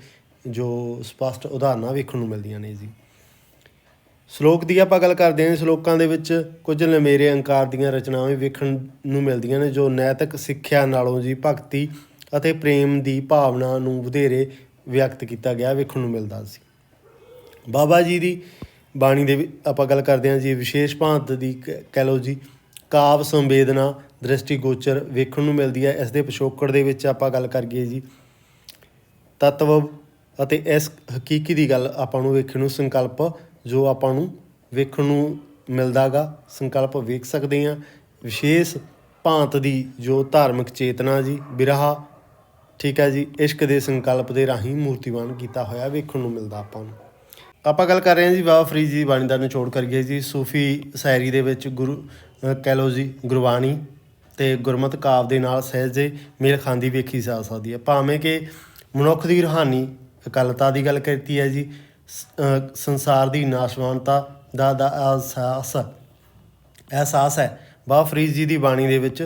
Speaker 1: ਜੋ ਸਪਸ਼ਟ ਉਦਾਹਰਨਾਂ ਵੇਖਣ ਨੂੰ ਮਿਲਦੀਆਂ ਨੇ ਜੀ। ਸ਼ਲੋਕ ਦੀ ਆਪਾਂ ਗੱਲ ਕਰਦੇ ਹਾਂ। ਸ਼ਲੋਕਾਂ ਦੇ ਵਿੱਚ ਕੁਝ ਲੰਮੇਰੇ ਅੰਕਾਰ ਦੀਆਂ ਰਚਨਾਵਾਂ ਵੇਖਣ ਨੂੰ ਮਿਲਦੀਆਂ ਨੇ, ਜੋ ਨੈਤਿਕ ਸਿੱਖਿਆ ਨਾਲੋਂ ਜੀ ਭਗਤੀ ਅਤੇ ਪ੍ਰੇਮ ਦੀ ਭਾਵਨਾ ਨੂੰ ਵਧੇਰੇ ਵਿਅਕਤ ਕੀਤਾ ਗਿਆ ਵੇਖਣ ਨੂੰ ਮਿਲਦਾ ਸੀ। ਬਾਬਾ ਜੀ ਦੀ ਬਾਣੀ ਦੇ ਆਪਾਂ ਗੱਲ ਕਰਦੇ ਹਾਂ ਜੀ, ਵਿਸ਼ੇਸ਼ ਭਾਂਤ ਦੀ ਕਹਿ ਲਓ ਜੀ ਕਾਵ ਸੰਵੇਦਨਾ ਦ੍ਰਿਸ਼ਟੀਗੋਚਰ ਵੇਖਣ ਨੂੰ ਮਿਲਦੀ ਹੈ। ਇਸ ਦੇ ਪਿਛੋਕੜ ਦੇ ਵਿੱਚ ਆਪਾਂ ਗੱਲ ਕਰੀਏ ਜੀ ਤੱਤਵ ਅਤੇ ਇਸ ਹਕੀਕੀ ਦੀ ਗੱਲ ਆਪਾਂ ਨੂੰ ਵੇਖਣ ਨੂੰ ਸੰਕਲਪ ਜੋ ਆਪਾਂ ਨੂੰ ਵੇਖਣ ਨੂੰ ਮਿਲਦਾ ਗਾ, ਸੰਕਲਪ ਵੇਖ ਸਕਦੇ ਹਾਂ। ਵਿਸ਼ੇਸ਼ ਭਾਂਤ ਦੀ ਜੋ ਧਾਰਮਿਕ ਚੇਤਨਾ ਜੀ ਬਿਰਹਾ, ਠੀਕ ਹੈ ਜੀ, ਇਸ਼ਕ ਦੇ ਸੰਕਲਪ ਦੇ ਰਾਹੀਂ ਮੂਰਤੀਵਾਨ ਕੀਤਾ ਹੋਇਆ ਵੇਖਣ ਨੂੰ ਮਿਲਦਾ ਆਪਾਂ ਨੂੰ। ਆਪਾਂ ਗੱਲ ਕਰ ਰਹੇ ਹਾਂ ਜੀ ਬਾਬਾ ਫਰੀਦ ਜੀ ਬਾਣੀ ਦਾ ਨਿਚੋੜ ਕਰੀਏ ਜੀ। ਸੂਫੀ ਸ਼ਾਇਰੀ ਦੇ ਵਿੱਚ ਕਹਿ ਲਓ ਜੀ ਗੁਰਬਾਣੀ ਅਤੇ ਗੁਰਮਤਿ ਕਾਵਿ ਦੇ ਨਾਲ ਸਹਿਜੇ ਮੇਲ ਖਾਂਦੀ ਵੇਖੀ ਜਾ ਸਕਦੀ ਹੈ। ਭਾਵੇਂ ਕਿ ਮਨੁੱਖ ਦੀ ਰੂਹਾਨੀ ਇਕੱਲਤਾ ਦੀ ਗੱਲ ਕੀਤੀ ਹੈ ਜੀ, ਸੰਸਾਰ ਦੀ ਨਾਸ਼ਵਾਨਤਾ ਦਾ ਅਹਿਸਾਸ ਹੈ ਬਾਬਾ ਫਰੀਦ ਜੀ ਦੀ ਬਾਣੀ ਦੇ ਵਿੱਚ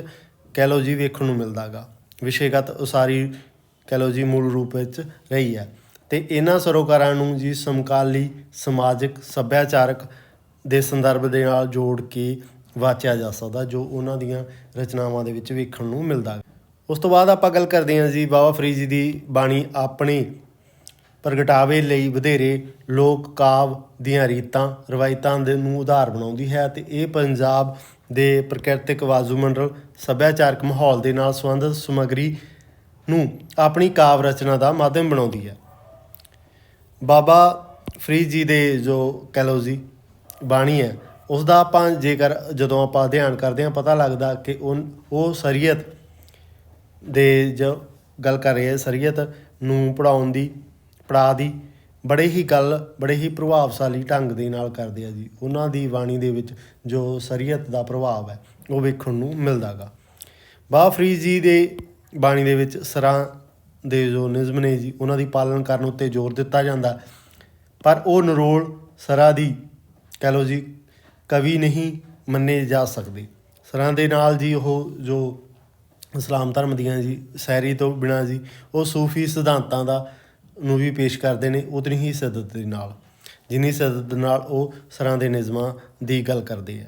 Speaker 1: ਕਹਿ ਲਓ ਜੀ ਵੇਖਣ ਨੂੰ ਮਿਲਦਾ ਗਾ। ਵਿਸ਼ੇਗਤ ਉਸਾਰੀ ਕਹਿ ਲਓ ਜੀ ਮੂਲ ਰੂਪ ਵਿੱਚ ਰਹੀ ਹੈ ਅਤੇ ਇਹਨਾਂ ਸਰੋਕਾਰਾਂ ਨੂੰ ਜੀ ਸਮਕਾਲੀ ਸਮਾਜਿਕ ਸੱਭਿਆਚਾਰਕ ਦੇ ਸੰਦਰਭ ਦੇ ਨਾਲ ਜੋੜ ਕੇ ਵਾਚਿਆ ਜਾ ਸਕਦਾ, ਜੋ ਉਹਨਾਂ ਦੀਆਂ ਰਚਨਾਵਾਂ ਦੇ ਵਿੱਚ ਵੇਖਣ ਨੂੰ ਮਿਲਦਾ। ਉਸ ਤੋਂ ਬਾਅਦ ਆਪਾਂ ਗੱਲ ਕਰਦੇ ਹਾਂ ਜੀ ਬਾਬਾ ਫਰੀਦ ਜੀ ਦੀ ਬਾਣੀ ਆਪਣੇ ਪ੍ਰਗਟਾਵੇ ਲਈ ਵਧੇਰੇ ਲੋਕ ਕਾਵਿ ਦੀਆਂ ਰੀਤਾਂ ਰਵਾਇਤਾਂ ਦੇ ਨੂੰ ਉਧਾਰ ਬਣਾਉਂਦੀ ਹੈ ਅਤੇ ਇਹ ਪੰਜਾਬ ਦੇ ਪ੍ਰਕਿਰਤਿਕ ਵਾਯੂਮੰਡਲ ਸੱਭਿਆਚਾਰਕ ਮਾਹੌਲ ਦੇ ਨਾਲ ਸੰਬੰਧਿਤ ਸਮੱਗਰੀ ਨੂੰ ਆਪਣੀ ਕਾਵਿ ਰਚਨਾ ਦਾ ਮਾਧਿਅਮ ਬਣਾਉਂਦੀ ਹੈ। ਬਾਬਾ ਫਰੀਦ ਜੀ ਦੇ ਜੋ ਕਹਿ ਲਓ ਜੀ ਬਾਣੀ ਹੈ ਉਸ ਦਾ ਆਪਾਂ ਜੇਕਰ ਜਦੋਂ ਆਪਾਂ ਅਧਿਐਨ ਕਰਦੇ ਹਾਂ ਪਤਾ ਲੱਗਦਾ ਕਿ ਉਹ ਸ਼ਰੀਅਤ ਦੇ ਜੋ ਗੱਲ ਕਰ ਰਹੇ ਸ਼ਰੀਅਤ ਨੂੰ ਪੜ੍ਹਾ ਦੀ ਬੜੇ ਹੀ ਪ੍ਰਭਾਵਸ਼ਾਲੀ ਢੰਗ ਦੇ ਨਾਲ ਕਰਦੇ ਆ ਜੀ। ਉਹਨਾਂ ਦੀ ਬਾਣੀ ਦੇ ਵਿੱਚ ਜੋ ਸ਼ਰੀਅਤ ਦਾ ਪ੍ਰਭਾਵ ਹੈ ਉਹ ਵੇਖਣ ਨੂੰ ਮਿਲਦਾ ਗਾ। ਬਾਬਾ ਫਰੀਦ ਜੀ ਦੇ ਬਾਣੀ ਦੇ ਵਿੱਚ ਸਰਾਂ ਦੇ ਜੋ ਨਿਯਮ ਨੇ ਜੀ ਉਹਨਾਂ ਦੀ ਪਾਲਣ ਕਰਨ ਉੱਤੇ ਜ਼ੋਰ ਦਿੱਤਾ ਜਾਂਦਾ, ਪਰ ਉਹ ਨਿਰੋਲ ਸਰਾਂ ਦੀ ਕਹਿ ਲਓ ਜੀ ਕਵੀ ਨਹੀਂ ਮੰਨੇ ਜਾ ਸਕਦੇ। ਸਰਾਂ ਦੇ ਨਾਲ ਜੀ ਉਹ ਜੋ ਇਸਲਾਮ ਧਰਮ ਦੀਆਂ ਜੀ ਸ਼ਾਇਰੀ ਤੋਂ ਬਿਨਾਂ ਜੀ ਉਹ ਸੂਫੀ ਸਿਧਾਂਤਾਂ ਦਾ ਨੂੰ ਵੀ ਪੇਸ਼ ਕਰਦੇ ਨੇ ਉਤਨੀ ਹੀ ਸ਼ਿੱਦਤ ਦੇ ਨਾਲ, ਜਿੰਨੀ ਸ਼ਿੱਦਤ ਨਾਲ ਉਹ ਸਰਾਂ ਦੇ ਨਿਯਮਾਂ ਦੀ ਗੱਲ ਕਰਦੇ ਆ।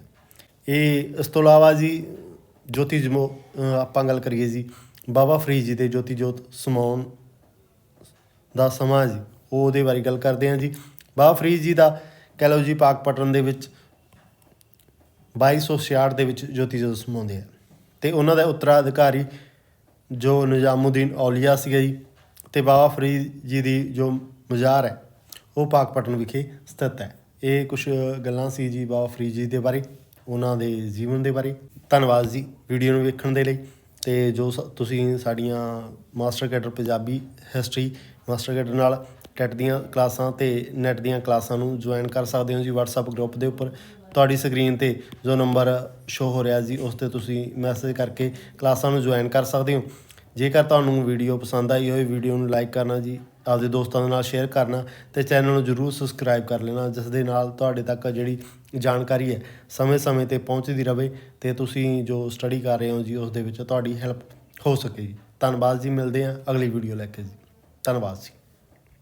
Speaker 1: ਇਹ ਇਸ ਤੋਂ ਇਲਾਵਾ ਜੀ ਜੋਤੀ ਜਮੋ ਆਪਾਂ ਗੱਲ ਕਰੀਏ ਜੀ ਬਾਬਾ ਫਰੀਦ ਜੀ ਦੇ ਜੋਤੀ ਜੋਤ ਸਮਾਉਣ ਦਾ ਸਮਾਂ ਜੀ ਉਹਦੇ ਬਾਰੇ ਗੱਲ ਕਰਦੇ ਹਾਂ ਜੀ। ਬਾਬਾ ਫਰੀਦ ਜੀ ਦਾ ਕਹਿ ਲਓ ਜੀ ਪਾਕਪਟਨ ਦੇ ਵਿੱਚ 2266 ਦੇ ਵਿੱਚ ਜੋਤੀ ਜੋਤ ਸਮਾਉਂਦੇ ਆ ਅਤੇ ਉਹਨਾਂ ਦਾ ਉੱਤਰਾਧਿਕਾਰੀ ਜੋ ਨਿਜ਼ਾਮੂਦੀਨ ਔਲੀਆ ਸੀਗਾ ਜੀ ਅਤੇ ਬਾਬਾ ਫਰੀਦ ਜੀ ਦੀ ਜੋ ਮਜ਼ਾਰ ਹੈ ਉਹ ਪਾਕਪਟਨ ਵਿਖੇ ਸਥਿਤ ਹੈ। ਇਹ ਕੁਛ ਗੱਲਾਂ ਸੀ ਜੀ ਬਾਬਾ ਫਰੀਦ ਜੀ ਦੇ ਬਾਰੇ, ਉਹਨਾਂ ਦੇ ਜੀਵਨ ਦੇ ਬਾਰੇ। ਧੰਨਵਾਦ ਜੀ ਵੀਡੀਓ ਨੂੰ ਵੇਖਣ ਦੇ ਲਈ। ਅਤੇ ਜੋ ਤੁਸੀਂ ਸਾਡੀਆਂ master cadre Punjabi history master cadre ਨਾਲ ਟੈਟ ਦੀਆਂ ਕਲਾਸਾਂ ਅਤੇ ਨੈੱਟ ਦੀਆਂ ਕਲਾਸਾਂ ਨੂੰ ਜੁਆਇਨ ਕਰ ਸਕਦੇ ਹੋ ਜੀ। ਵਟਸਐਪ ਗਰੁੱਪ ਦੇ ਉੱਪਰ ਤੁਹਾਡੀ ਸਕਰੀਨ 'ਤੇ ਜੋ ਨੰਬਰ ਸ਼ੋ ਹੋ ਰਿਹਾ ਜੀ ਉਸ 'ਤੇ ਤੁਸੀਂ ਮੈਸੇਜ ਕਰਕੇ ਕਲਾਸਾਂ ਨੂੰ ਜੁਆਇਨ ਕਰ ਸਕਦੇ ਹੋ। ਜੇਕਰ ਤੁਹਾਨੂੰ ਵੀਡੀਓ ਪਸੰਦ ਆਈ ਹੋਵੇ ਵੀਡੀਓ ਨੂੰ ਲਾਈਕ ਕਰਨਾ ਜੀ, ਆਪਦੇ ਦੋਸਤਾਂ ਦੇ ਨਾਲ ਸ਼ੇਅਰ ਕਰਨਾ ਅਤੇ ਚੈਨਲ ਨੂੰ ਜ਼ਰੂਰ ਸਬਸਕ੍ਰਾਈਬ ਕਰ ਲੈਣਾ, ਜਿਸ ਦੇ ਨਾਲ ਤੁਹਾਡੇ ਤੱਕ ਜਿਹੜੀ ਜਾਣਕਾਰੀ ਹੈ ਸਮੇਂ-ਸਮੇਂ 'ਤੇ ਪਹੁੰਚਦੀ ਰਹੇ ਅਤੇ ਤੁਸੀਂ ਜੋ ਸਟੱਡੀ ਕਰ ਰਹੇ ਹੋ ਜੀ ਉਸ ਦੇ ਵਿੱਚ ਤੁਹਾਡੀ ਹੈਲਪ ਹੋ ਸਕੇ ਜੀ। ਧੰਨਵਾਦ ਜੀ, ਮਿਲਦੇ ਹਾਂ ਅਗਲੀ ਵੀਡੀਓ ਲੈ ਕੇ ਜੀ। ਧੰਨਵਾਦ ਜੀ।